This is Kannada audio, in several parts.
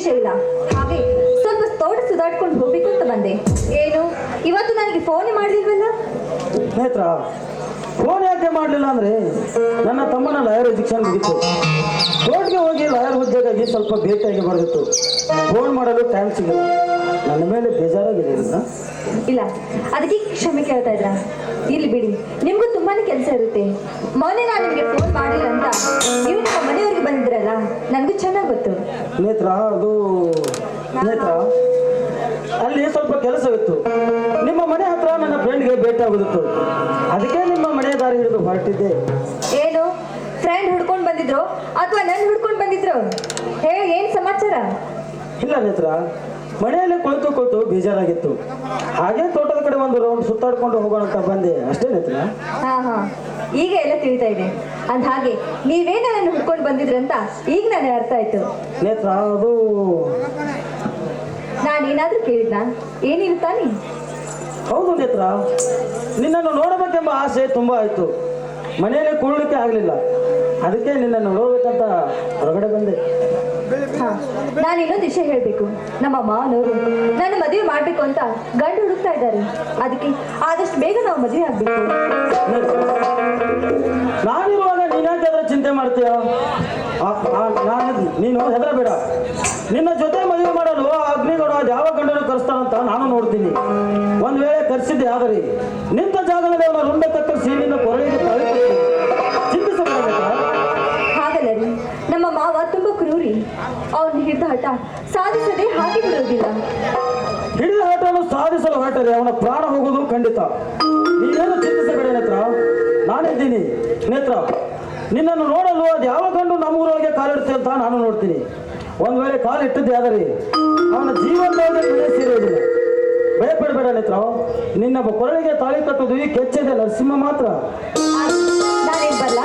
ವಿಶೇಷ ಇಲ್ಲ. ಹಾಗೆ ಸ್ವಲ್ಪ ತೋಟ ಸುಧಾಡ್ಕೊಂಡು ಹೋಗ್ಬೇಕು ಅಂತ ಬಂದೆ. ಏನು ಇವತ್ತು ನನಗೆ ಫೋನ್ ಮಾಡಲಿಲ್ವಲ್ಲ? ನೇತ್ರ, ಫೋನ್ ಯಾಕೆ ಮಾಡಲಿಲ್ಲ ಅಂದರೆ ನನ್ನ ತಮ್ಮನ ಲಾಯರ್ ಎಜುಕೇಷನ್ ಮುಗಿತು. ಕೋರ್ಟ್ಗೆ ಹೋಗಿ ಲಾಯರ್ ಹುದ್ದೆಗಾಗಿ ಸ್ವಲ್ಪ ಭೇಟಿಯಾಗಿ ಬರೆದಿತ್ತು. ಫೋನ್ ಮಾಡಲು ಟೈಮ್ ಸಿಗಲ್ಲ. ನನ್ನ ಮೇಲೆ ಬೇಜಾರಾಗಿದೆ ಇಲ್ಲ, ಅದಕ್ಕೆ ಕ್ಷಮೆ ಕೇಳ್ತಾ ಇದ್ರ? ಇಲ್ಲಿ ಬಿಡಿ, ನಿಮ್ಗೂ ತುಂಬಾನೇ ಕೆಲಸ ಇರುತ್ತೆ. ಮೊನ್ನೆ ನಾನು ನಿಮಗೆ ಫೋನ್ ಮಾಡಿಲ್ಲ ಅಂತ ನೀವು ನಿಮ್ಮ ಮನೆಯವರಿಗೆ ಬಂದಿದ್ರಲ್ಲ, ನನಗೂ ಚೆನ್ನಾಗಿ ಗೊತ್ತು. ನೇತ್ರ, ಅದು ನೇತ್ರ, ಅಲ್ಲಿ ಸ್ವಲ್ಪ ಕೆಲಸವಿತ್ತು. ನಿಮ್ಮ ಮನೆ ಹತ್ರ ನನ್ನ ಫ್ರೆಂಡ್ಗೆ ಭೇಟಿ ಆಗೋದಿತ್ತು. ಅದಕ್ಕೆ ನಿಮ್ಮ ಮನೆ ದಾರಿ ಹಿಡಿದು ಹೊರಟಿದ್ದೆ. ಏನು ಫ್ರೆಂಡ್ ಹುಡ್ಕೊಂಡು ಬಂದಿದ್ರು ಅಥವಾ ನನ್ನ ಹುಡ್ಕೊಂಡು ಬಂದಿದ್ರು? ಹೇಳಿ, ಏನು ಸಮಾಚಾರ? ಇಲ್ಲ ನೇತ್ರ, ಮನೆಯಲ್ಲಿ ಕುಳಿತು ಬೇಜಾರಾಗಿತ್ತು. ಹಾಗೆ ತೋಟದ ಕಡೆ ಒಂದು ರೌಂಡ್ ಸುತ್ತಾಡ್ಕೊಂಡು ಹೋಗೋಣ ಅಂತ ಬಂದೆ, ಅಷ್ಟೇ ನೇತ್ರ. ಹಾ, ಈಗ ಎಲ್ಲ ತಿಳಿತಾ ಇದೆ. ಅಂದ ಹಾಗೆ ನೀವೇ ನನ್ನನ್ನು ಹುಡ್ಕೊಂಡು ಬಂದಿದ್ರಂತ ಈಗ ನನಗೆ ಅರ್ಥ ಆಯ್ತು. ನೇತ್ರ, ಅದು ನಾನೇನಾದ್ರೂ ಕೇಳಿದ್ನಾ? ಏನಿಲ್ಲ ತಾನೇ? ಹೌದು ನೇತ್ರ, ನಿನ್ನನ್ನು ನೋಡಬೇಕೆಂಬ ಆಸೆ ತುಂಬ ಆಯಿತು. ಮನೆಯಲ್ಲಿ ಕೂಡಲಿಕ್ಕೆ ಆಗಲಿಲ್ಲ. ಅದಕ್ಕೆ ನಿನ್ನನ್ನು ನೋಡ್ಬೇಕಂತ ಹೊರಗಡೆ ಬಂದೆ. ನಾನು ಇನ್ನೊಂದು ವಿಷಯ ಹೇಳಬೇಕು. ನಮ್ಮ ಮಾವನವರು ನನ್ನ ಮದುವೆ ಮಾಡಬೇಕು ಅಂತ ಗಂಡು ಹುಡುಕ್ತಾ ಇದ್ದಾರೆ. ಅದಕ್ಕೆ ಆದಷ್ಟು ಬೇಗ ನಾವು ಮದುವೆ ಆಗಬೇಕು. ನಾನಿರುವಾಗ ನೀನ್ಯಾಕೆ ಅದರ ಚಿಂತೆ ಮಾಡ್ತೀಯ? ನೀನು ಹೆದರಬೇಡ. ನಿನ್ನ ಜೊತೆ ಮದುವೆ ಮಾಡಲು ಅಗ್ನಿಗೌಡ ಯಾವ ಗಂಡನು ಕರೆಸ್ತಾನಂತ ನಾನು ನೋಡ್ತೀನಿ. ಒಂದು ವೇಳೆ ಕರೆಸಿದ್ದೆ ಆದರೆ ನಿಂತ ಜಾಗದಲ್ಲಿ ಅವನ ರುಂಡ ಕತ್ತರಿಸಿ ನಿನ್ನ ಕೊರಳಿಗೆ ತಾಳಿ ಚಿಂತಿಸಬೇಡ. ಹಾಗಲ್ಲ ರೀ, ನಮ್ಮ ಮಾವ ತುಂಬಾ ಕ್ರೂರಿ. ಅವನು ಹಿಡಿದ ಹಠ ಸಾಧಿಸದೆ ಹಾಕಿ ಬಿಡುವುದಿಲ್ಲ. ಹಿಡಿದ ಹಠವನ್ನು ಸಾಧಿಸಲು ಹೊರಟರೆ ಅವನ ಪ್ರಾಣ ಹೋಗುವುದು ಖಂಡಿತ. ನೀನೇನು ಚಿಂತಿಸಬೇಡ ನೇತ್ರ, ನಾನಿದ್ದೀನಿ. ನೇತ್ರ, ನಿನ್ನನ್ನು ನೋಡಲು ಅದು ಯಾವ ಗಂಡು ನಮ್ಮೂರೊಳಗೆ ಕಾಲಿಡುತ್ತೆ ಅಂತ ನಾನು ನೋಡ್ತೀನಿ. ಒಂದು ವೇಳೆ ಕಾಲಿಟ್ಟಿದ್ದೆ ಆದರೆ ಅವನ ಜೀವನದೊಳಗೆ ಬೆಳೆ ಸೇರುವುದಿಲ್ಲ. ಭಯಪಡಬೇಡ ನೇತ್ರ. ನಿನ್ನ ಕೊರಳಿಗೆ ತಾಳಿ ಕಟ್ಟುವುದು ಈ ಕೆಚ್ಚದೆ ನರಸಿಂಹ ಮಾತ್ರ. ನಾನೇನ್ ಬರಲ್ಲ?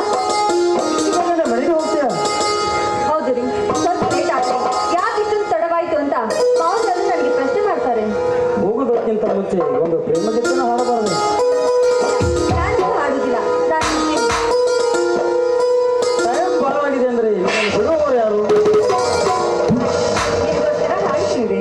ಮನೆಗೆ ಹೋಗ್ತೀಯ? ಹೌದು ರೀ, ಸ್ವಲ್ಪ ಲೇಟ್ ಆಗ್ತದೆ. ಯಾಕೆ ಇಷ್ಟೊಂದು ತಡವಾಯ್ತು ಅಂತ ಮಾವನವರು ನನಗೆ ಪ್ರಶ್ನೆ ಮಾಡ್ತಾರೆ. ಹೋಗೋದಕ್ಕಿಂತ ಮುಂಚೆ ಒಂದು ಪ್ರೇಮ ಗೀತೆಯನ್ನು ಹಾಡಬಾರದು? ನಾನು ಹಾಡುದಿಲ್ಲ. ಟೈಮ್ ಬರವಾಗಿದೆ ಅಂದರೆ ಬಿಡುವವರು ಯಾರು? ನಿಮಗೋಸ್ಕರ ಹಾಡ್ತೀವಿ.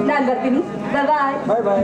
ನಾನು ಬರ್ತೀನಿ ಬಾಯ್ ಬಾಯ್ ಬಾಯ್